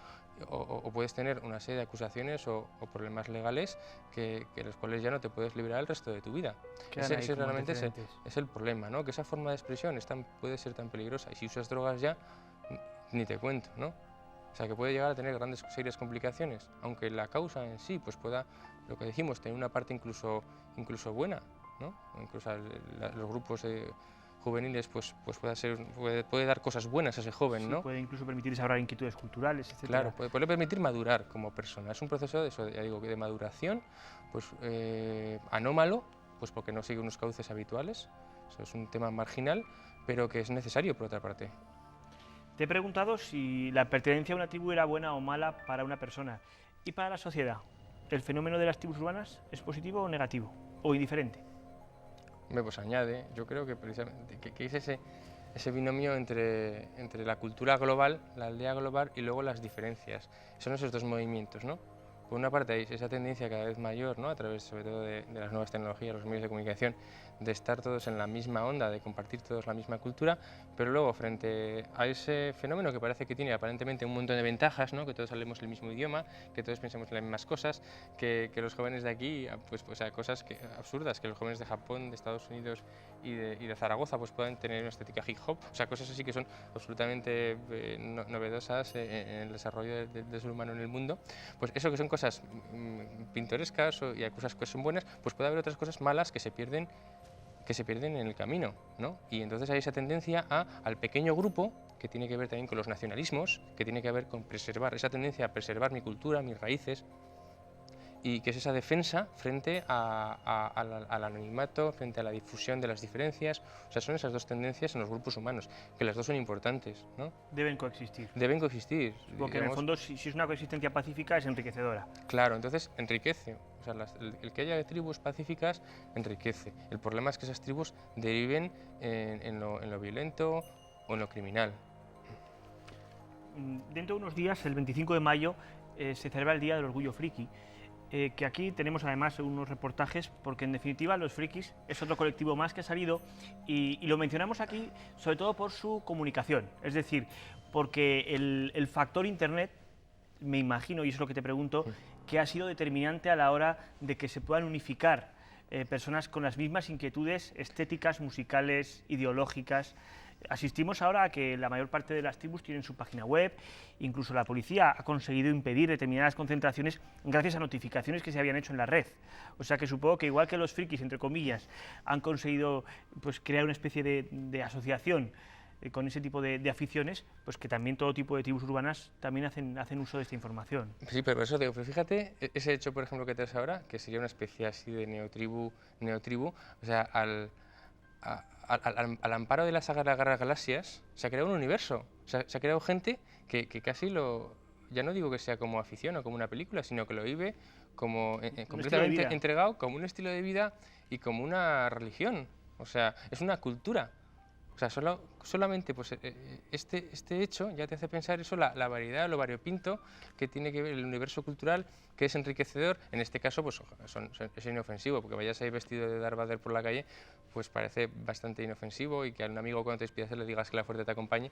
o puedes tener una serie de acusaciones o problemas legales que los cuales ya no te puedes liberar el resto de tu vida. Ese realmente es el problema, ¿no? Que esa forma de expresión puede ser tan peligrosa, y si usas drogas ya, ni te cuento, ¿no? O sea, que puede llegar a tener serias complicaciones, aunque la causa en sí pues pueda, lo que dijimos, tener una parte incluso buena, ¿no? Incluso los grupos juveniles pues puede dar cosas buenas a ese joven, sí, ¿no? Puede incluso permitir desarrollar inquietudes culturales, etc. Claro, puede permitir madurar como persona. Es un proceso de eso, ya digo, de maduración, pues anómalo, pues porque no sigue unos cauces habituales. Eso es un tema marginal, pero que es necesario por otra parte. Te he preguntado si la pertenencia a una tribu era buena o mala para una persona y para la sociedad. ¿El fenómeno de las tribus urbanas es positivo o negativo? ¿O indiferente? Pues añade, yo creo que precisamente que es ese binomio entre la cultura global, la aldea global, y luego las diferencias. Son esos dos movimientos, ¿no? Por una parte hay esa tendencia cada vez mayor, ¿no? A través sobre todo de las nuevas tecnologías, los medios de comunicación, de estar todos en la misma onda, de compartir todos la misma cultura, pero luego frente a ese fenómeno que parece que tiene aparentemente un montón de ventajas, ¿no? Que todos hablemos el mismo idioma, que todos pensemos en las mismas cosas, que los jóvenes de aquí, pues a cosas absurdas, que los jóvenes de Japón, de Estados Unidos y de Zaragoza pues puedan tener una estética hip hop, o sea, cosas así que son absolutamente novedosas en el desarrollo del ser humano en el mundo. Pues eso, que son cosas pintorescas y hay cosas que son buenas, pues puede haber otras cosas malas que se pierden en el camino, ¿no? Y entonces hay esa tendencia al pequeño grupo, que tiene que ver también con los nacionalismos, que tiene que ver con preservar, esa tendencia a preservar mi cultura, mis raíces, y que es esa defensa frente al anonimato, frente a la difusión de las diferencias. O sea, son esas dos tendencias en los grupos humanos, que las dos son importantes, ¿no? Deben coexistir. Deben coexistir. Porque en el fondo, si es una coexistencia pacífica, es enriquecedora. Claro, entonces enriquece. O sea, el que haya tribus pacíficas enriquece. El problema es que esas tribus deriven en lo violento o en lo criminal. Dentro de unos días, el 25 de mayo, se celebra el Día del Orgullo Friki. Que aquí tenemos además unos reportajes, porque en definitiva los frikis es otro colectivo más que ha salido y lo mencionamos aquí sobre todo por su comunicación, es decir, porque el factor internet, me imagino, y eso es lo que te pregunto, que ha sido determinante a la hora de que se puedan unificar personas con las mismas inquietudes estéticas, musicales, ideológicas. Asistimos ahora a que la mayor parte de las tribus tienen su página web, incluso la policía ha conseguido impedir determinadas concentraciones gracias a notificaciones que se habían hecho en la red. O sea que supongo que igual que los frikis, entre comillas, han conseguido pues, crear una especie de asociación con ese tipo de aficiones, pues que también todo tipo de tribus urbanas también hacen uso de esta información. Sí, pero eso digo, pero fíjate, ese hecho, por ejemplo, que te das ahora, que sería una especie así de neotribu, o sea, al amparo de la saga de las galaxias, se ha creado un universo, se ha creado gente que casi ya no digo que sea como afición o como una película, sino que lo vive como completamente entregado, como un estilo de vida y como una religión, o sea, es una cultura. O sea, solamente pues, este hecho ya te hace pensar eso, la variedad, lo variopinto que tiene que ver el universo cultural, que es enriquecedor. En este caso pues, es inofensivo, porque vayas ahí vestido de Darth Vader por la calle, pues parece bastante inofensivo, y que a un amigo cuando te despidas le digas que la fuerza te acompañe,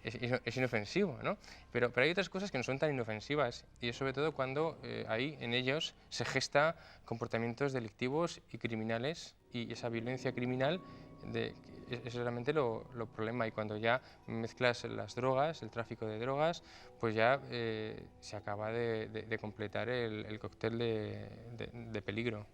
es inofensivo, ¿no? Pero hay otras cosas que no son tan inofensivas, y es sobre todo cuando ahí en ellos se gesta comportamientos delictivos y criminales, y esa violencia criminal es realmente lo problema, y cuando ya mezclas las drogas, el tráfico de drogas, pues ya se acaba de completar el cóctel de peligro.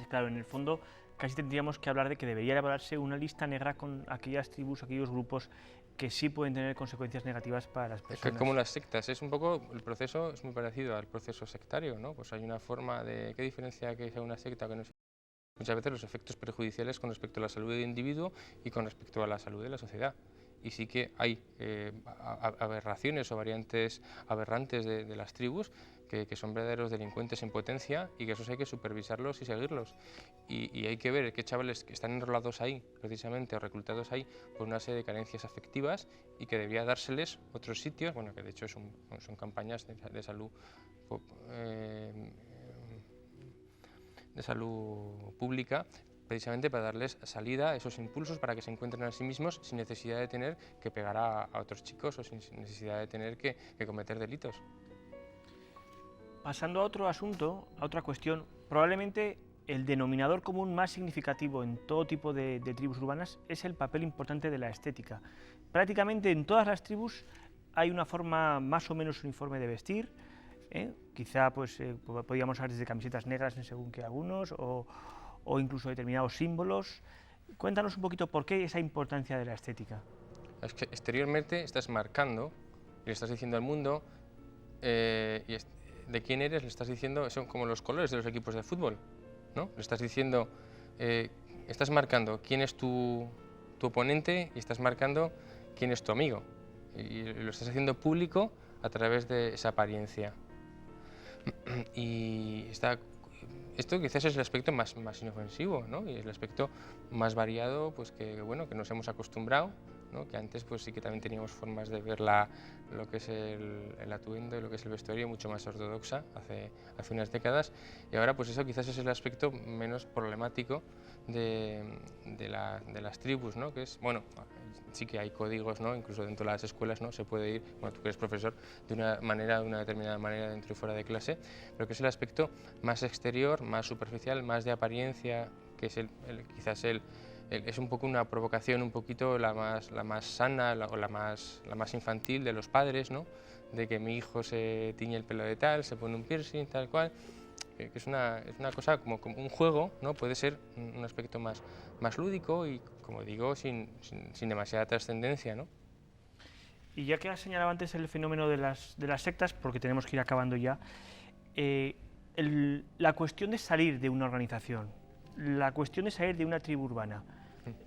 Claro, en el fondo casi tendríamos que hablar de que debería elaborarse una lista negra con aquellas tribus, aquellos grupos que sí pueden tener consecuencias negativas para las personas. Como las sectas, es un poco, el proceso es muy parecido al proceso sectario, ¿no? Pues hay una forma de, ¿qué diferencia que sea una secta que no sea? Muchas veces los efectos perjudiciales con respecto a la salud del individuo y con respecto a la salud de la sociedad. Y sí que hay aberraciones o variantes aberrantes de las tribus que son verdaderos delincuentes en potencia, y que esos hay que supervisarlos y seguirlos. Y hay que ver qué chavales que están enrolados ahí, precisamente, o reclutados ahí por una serie de carencias afectivas, y que debería dárseles otros sitios, bueno, que de hecho son campañas de salud pública, precisamente para darles salida a esos impulsos, para que se encuentren a sí mismos sin necesidad de tener que pegar a otros chicos o sin necesidad de tener que cometer delitos. Pasando a otro asunto, a otra cuestión, probablemente el denominador común más significativo en todo tipo de tribus urbanas es el papel importante de la estética. Prácticamente en todas las tribus hay una forma más o menos uniforme de vestir, quizá pues, podríamos hablar desde camisetas negras en según que algunos, o incluso determinados símbolos. Cuéntanos un poquito por qué esa importancia de la estética. Es que exteriormente estás marcando y le estás diciendo al mundo de quién eres, le estás diciendo, son como los colores de los equipos de fútbol, ¿no? Le estás diciendo, estás marcando quién es tu oponente y estás marcando quién es tu amigo. Y lo estás haciendo público a través de esa apariencia. Y esto quizás es el aspecto más inofensivo, ¿no? Y es el aspecto más variado, pues que nos hemos acostumbrado, ¿no? Que antes pues sí que también teníamos formas de ver lo que es el atuendo y lo que es el vestuario mucho más ortodoxa hace unas décadas, y ahora pues eso quizás es el aspecto menos problemático de las tribus, ¿no? Que es, sí que hay códigos, ¿no? Incluso dentro de las escuelas, ¿no? Se puede ir, tú que eres profesor, de una determinada manera dentro y fuera de clase, pero que es el aspecto más exterior, más superficial, más de apariencia, que es quizás es un poco una provocación, un poquito la más sana o la más infantil de los padres, ¿no? De que mi hijo se tiñe el pelo de tal, se pone un piercing, tal cual, que es una cosa como un juego, ¿no? Puede ser un aspecto más lúdico y, como digo, sin demasiada trascendencia, ¿no? Y ya que has señalado antes el fenómeno de las sectas, porque tenemos que ir acabando ya, la cuestión de salir de una organización, la cuestión de salir de una tribu urbana,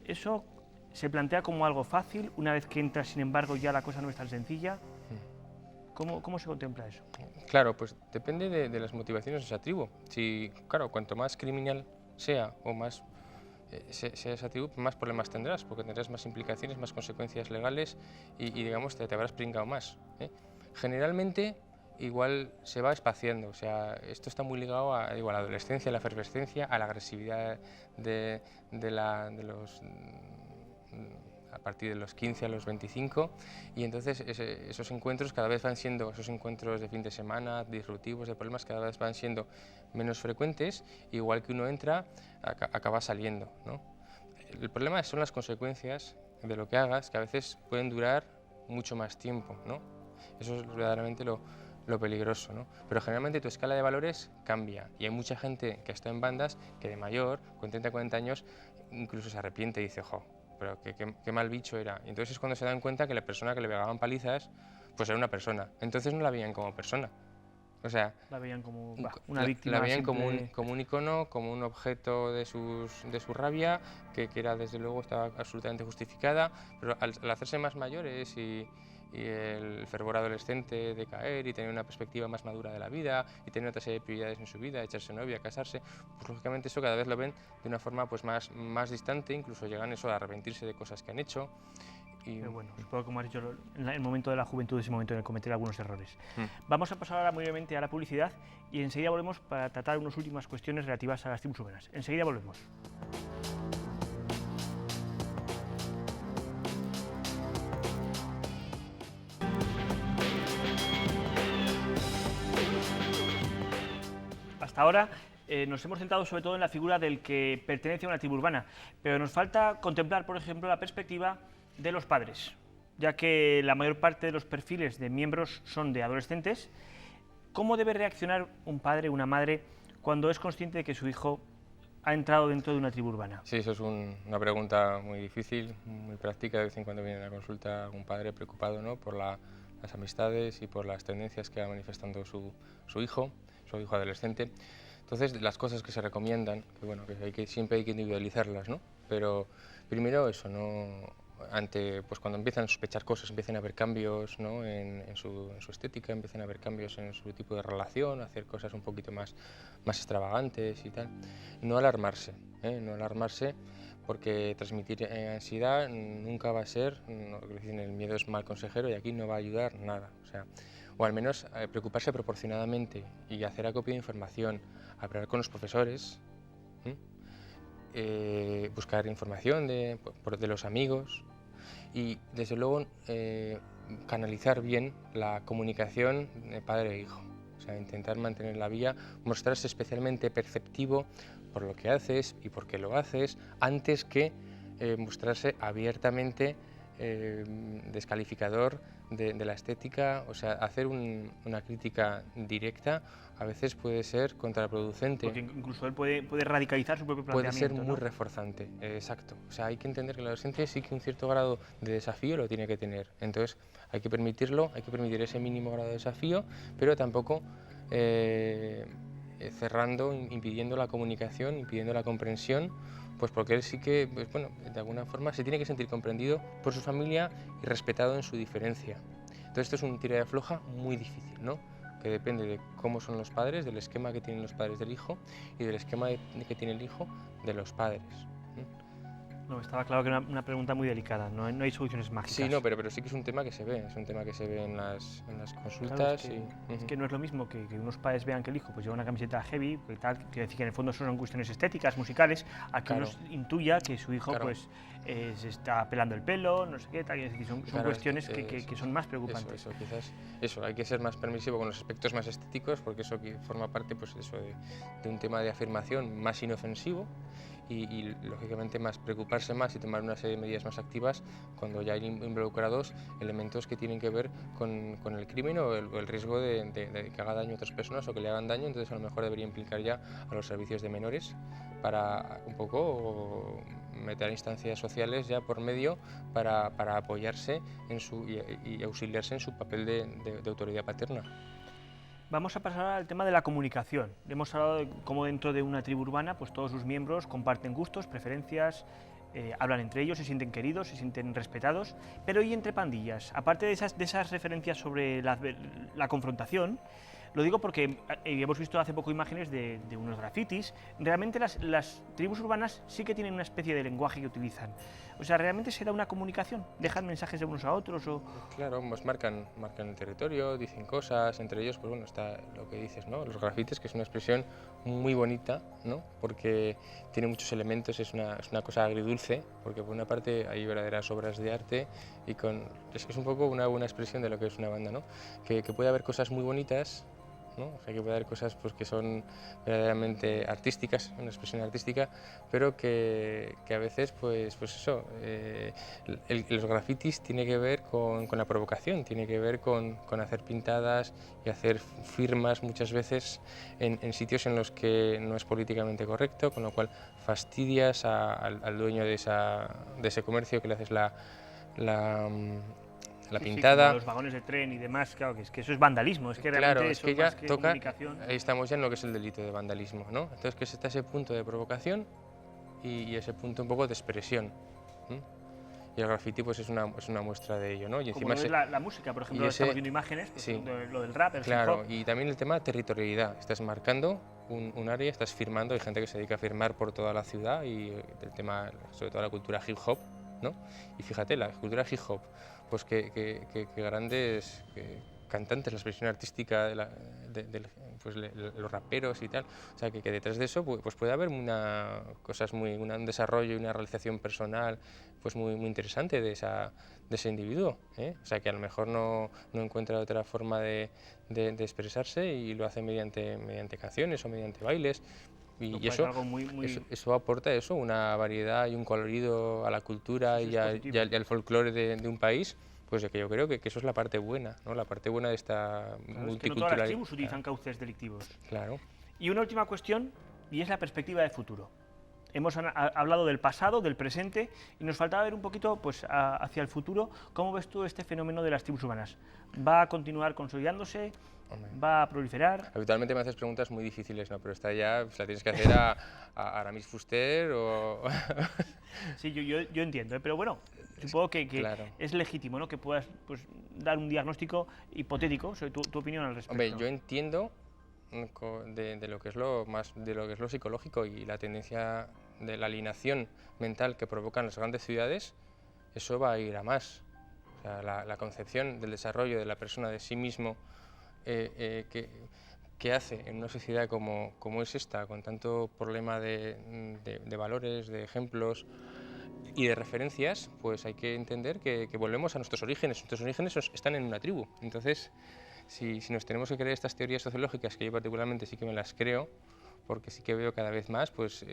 ¿eso se plantea como algo fácil? Una vez que entras, sin embargo, ya la cosa no es tan sencilla. ¿Cómo se contempla eso? Claro, pues depende de las motivaciones de esa tribu. Claro, cuanto más criminal sea o más sea esa tribu, más problemas tendrás, porque tendrás más implicaciones, más consecuencias legales y digamos, te habrás pringado más, ¿eh? Generalmente, igual se va espaciando, o sea, esto está muy ligado a la adolescencia, a la efervescencia, a la agresividad a partir de los 15 a los 25, y entonces esos encuentros cada vez van siendo, esos encuentros de fin de semana, disruptivos, de problemas, cada vez van siendo menos frecuentes, igual que uno entra, acaba saliendo, ¿no? El problema son las consecuencias de lo que hagas, que a veces pueden durar mucho más tiempo, ¿no? Eso es verdaderamente lo peligroso, ¿no? Pero generalmente tu escala de valores cambia, y hay mucha gente que está en bandas que de mayor, con 30 o 40 años, incluso se arrepiente y dice, jo, pero qué mal bicho era. Y entonces es cuando se dan cuenta que la persona que le pegaban palizas, pues era una persona. Entonces no la veían como persona. O sea, la veían como una víctima. La veían como un icono, como un objeto de su rabia, que era, desde luego, estaba absolutamente justificada, pero al hacerse más mayores y el fervor adolescente de caer y tener una perspectiva más madura de la vida y tener otra serie de prioridades en su vida, echarse novia, casarse, pues lógicamente eso cada vez lo ven de una forma pues más distante, incluso llegan eso a arrepentirse de cosas que han hecho. Pero bueno, supongo que como has dicho, en el momento de la juventud es el momento de cometer algunos errores. Vamos a pasar ahora muy brevemente a la publicidad y enseguida volvemos para tratar unas últimas cuestiones relativas a las tribus urbanas. Enseguida volvemos. Hasta ahora nos hemos centrado sobre todo en la figura del que pertenece a una tribu urbana, pero nos falta contemplar, por ejemplo, la perspectiva de los padres, ya que la mayor parte de los perfiles de miembros son de adolescentes. ¿Cómo debe reaccionar un padre o una madre cuando es consciente de que su hijo ha entrado dentro de una tribu urbana? Sí, eso es una pregunta muy difícil, muy práctica. De vez en cuando viene a la consulta un padre preocupado, ¿no?, por las amistades y por las tendencias que va manifestando su hijo adolescente. Entonces, las cosas que se recomiendan, que siempre hay que individualizarlas, ¿no? Pero primero eso, ¿no? Pues cuando empiezan a sospechar cosas, empiezan a haber cambios, ¿no?, en su estética, empiezan a haber cambios en su tipo de relación, hacer cosas un poquito más extravagantes y tal. No alarmarse, no alarmarse, porque transmitir ansiedad nunca va a ser, el miedo es mal consejero y aquí no va a ayudar nada. O al menos preocuparse proporcionadamente y hacer acopio de información, hablar con los profesores, buscar información de los amigos y desde luego canalizar bien la comunicación de padre e hijo. O sea, intentar mantener la vía, mostrarse especialmente perceptivo por lo que haces y por qué lo haces, antes que mostrarse abiertamente descalificador de la estética. O sea, hacer una crítica directa a veces puede ser contraproducente. Porque incluso él puede radicalizar su propio planteamiento. Puede ser muy ¿no? reforzante, exacto. O sea, hay que entender que el adolescente sí que un cierto grado de desafío lo tiene que tener. Entonces, hay que permitirlo, hay que permitir ese mínimo grado de desafío, pero tampoco cerrando, impidiendo la comunicación, impidiendo la comprensión, pues porque él sí que, pues bueno, de alguna forma se tiene que sentir comprendido por su familia y respetado en su diferencia. Entonces esto es un tira y afloja muy difícil, ¿no? Que depende de cómo son los padres, del esquema que tienen los padres del hijo y del esquema que tiene el hijo de los padres. No, estaba claro que era una pregunta muy delicada, no hay soluciones mágicas. Sí, no, pero sí que es un tema que se ve, en las consultas. Claro, es que no es lo mismo que unos padres vean que el hijo pues lleva una camiseta heavy, y tal, que decir que en el fondo son cuestiones estéticas, musicales, a que uno intuya que su hijo pues se está pelando el pelo, no sé qué, tal, es decir, son cuestiones que son más preocupantes. Eso, quizás, hay que ser más permisivo con los aspectos más estéticos, porque eso forma parte pues, de un tema de afirmación más inofensivo. Y lógicamente más preocuparse más y tomar una serie de medidas más activas cuando ya hay involucrados elementos que tienen que ver con el crimen o el riesgo de que haga daño a otras personas o que le hagan daño. Entonces a lo mejor debería implicar ya a los servicios de menores para un poco meter instancias sociales ya por medio para apoyarse y auxiliarse en su papel de autoridad paterna. Vamos a pasar al tema de la comunicación. Hemos hablado de cómo dentro de una tribu urbana pues todos sus miembros comparten gustos, preferencias, hablan entre ellos, se sienten queridos, se sienten respetados, pero ¿y entre pandillas? Aparte de esas referencias sobre la confrontación, lo digo porque hemos visto hace poco imágenes de unos grafitis. Realmente las tribus urbanas sí que tienen una especie de lenguaje que utilizan. O sea, ¿realmente se da una comunicación? ¿Dejan mensajes de unos a otros? Claro, pues marcan el territorio, dicen cosas, entre ellos, pues bueno, está lo que dices, ¿no? Los grafitis, que es una expresión muy bonita, ¿no? Porque tiene muchos elementos, es una cosa agridulce, porque por una parte hay verdaderas obras de arte y es un poco una buena expresión de lo que es una banda, ¿no? Que puede haber cosas muy bonitas, ¿no? O sea, que puede haber cosas pues, que son verdaderamente artísticas, una expresión artística, pero que a veces, pues eso, los grafitis tiene que ver con la provocación, tiene que ver con hacer pintadas y hacer firmas muchas veces en sitios en los que no es políticamente correcto, con lo cual fastidias al dueño de ese comercio que le haces la pintada. Sí, los vagones de tren y demás, claro, que eso es vandalismo, es que claro, realmente es que ya toca, comunicación. ahí estamos ya en lo que es el delito de vandalismo, ¿no? Entonces que está ese punto de provocación y ese punto un poco de expresión. Y el graffiti pues es una muestra de ello, ¿no? Y encima como la música, por ejemplo, estamos viendo imágenes, pues, sí, lo del rap, el claro, hip hop. Y también el tema de territorialidad, estás marcando un área, estás firmando, hay gente que se dedica a firmar por toda la ciudad y el tema, sobre todo la cultura hip hop, ¿no? Y fíjate, la cultura hip hop, pues que grandes cantantes, la expresión artística pues los raperos y tal, o sea que detrás de eso pues puede haber un desarrollo y una realización personal pues muy interesante de ese individuo, ¿eh? O sea que a lo mejor no encuentra otra forma de expresarse y lo hace mediante canciones o mediante bailes. Y eso, eso aporta una variedad y un colorido a la cultura y al folclore de un país, pues que yo creo que eso es la parte buena, ¿no? La parte buena de esta multiculturalidad. Es que no todas las tribus utilizan cauces delictivos. Claro. Y una última cuestión, y es la perspectiva de futuro. Hemos hablado del pasado, del presente, y nos faltaba ver un poquito pues, hacia el futuro. ¿Cómo ves tú este fenómeno de las tribus urbanas? ¿Va a continuar consolidándose? ¿Va a proliferar? Habitualmente me haces preguntas muy difíciles, ¿no? Pero esta ya la tienes que hacer a Aramis Fuster o... Sí, yo entiendo, ¿eh? Pero bueno, supongo que claro, es legítimo, ¿no? Que puedas pues, dar un diagnóstico hipotético sobre tu opinión al respecto. Hombre, yo entiendo de lo que es lo psicológico y la tendencia de la alienación mental que provocan las grandes ciudades, eso va a ir a más. O sea, la concepción del desarrollo de la persona de sí mismo, que qué hace en una sociedad como es esta, con tanto problema de valores, de ejemplos y de referencias, pues hay que entender que volvemos a nuestros orígenes. Nuestros orígenes están en una tribu. Entonces, si nos tenemos que creer estas teorías sociológicas, que yo particularmente sí que me las creo, porque sí que veo cada vez más pues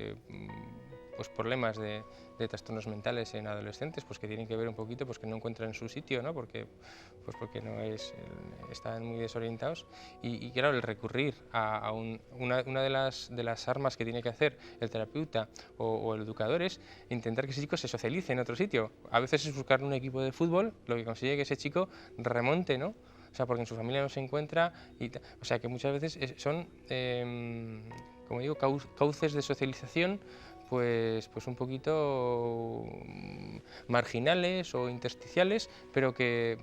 problemas de trastornos mentales en adolescentes, pues que tienen que ver un poquito, pues que no encuentran su sitio, ¿no? Porque están muy desorientados y claro, el recurrir a una de las armas que tiene que hacer el terapeuta o el educador es intentar que ese chico se socialice en otro sitio. A veces es buscar un equipo de fútbol lo que consigue que ese chico remonte, ¿no? O sea, porque en su familia no se encuentra, o sea, que muchas veces son, como digo, cauces de socialización pues un poquito marginales o intersticiales, pero que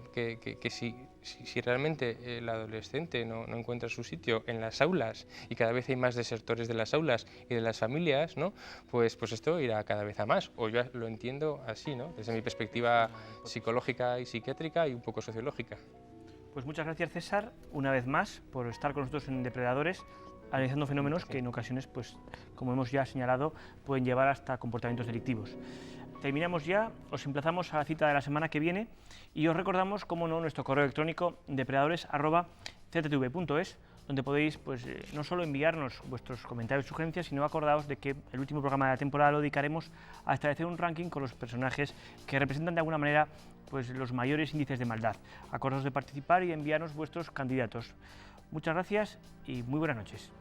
si realmente el adolescente no encuentra su sitio en las aulas y cada vez hay más desertores de las aulas y de las familias, ¿no? pues esto irá cada vez a más, o yo lo entiendo así, ¿no? Desde mi perspectiva psicológica y psiquiátrica y un poco sociológica. Pues muchas gracias, César, una vez más, por estar con nosotros en Depredadores, analizando fenómenos que en ocasiones, pues, como hemos ya señalado, pueden llevar hasta comportamientos delictivos. Terminamos ya, os emplazamos a la cita de la semana que viene y os recordamos, como no, nuestro correo electrónico depredadores@cttv.es, donde podéis pues, no solo enviarnos vuestros comentarios y sugerencias, sino acordaos de que el último programa de la temporada lo dedicaremos a establecer un ranking con los personajes que representan de alguna manera pues, los mayores índices de maldad. Acordaos de participar y enviarnos vuestros candidatos. Muchas gracias y muy buenas noches.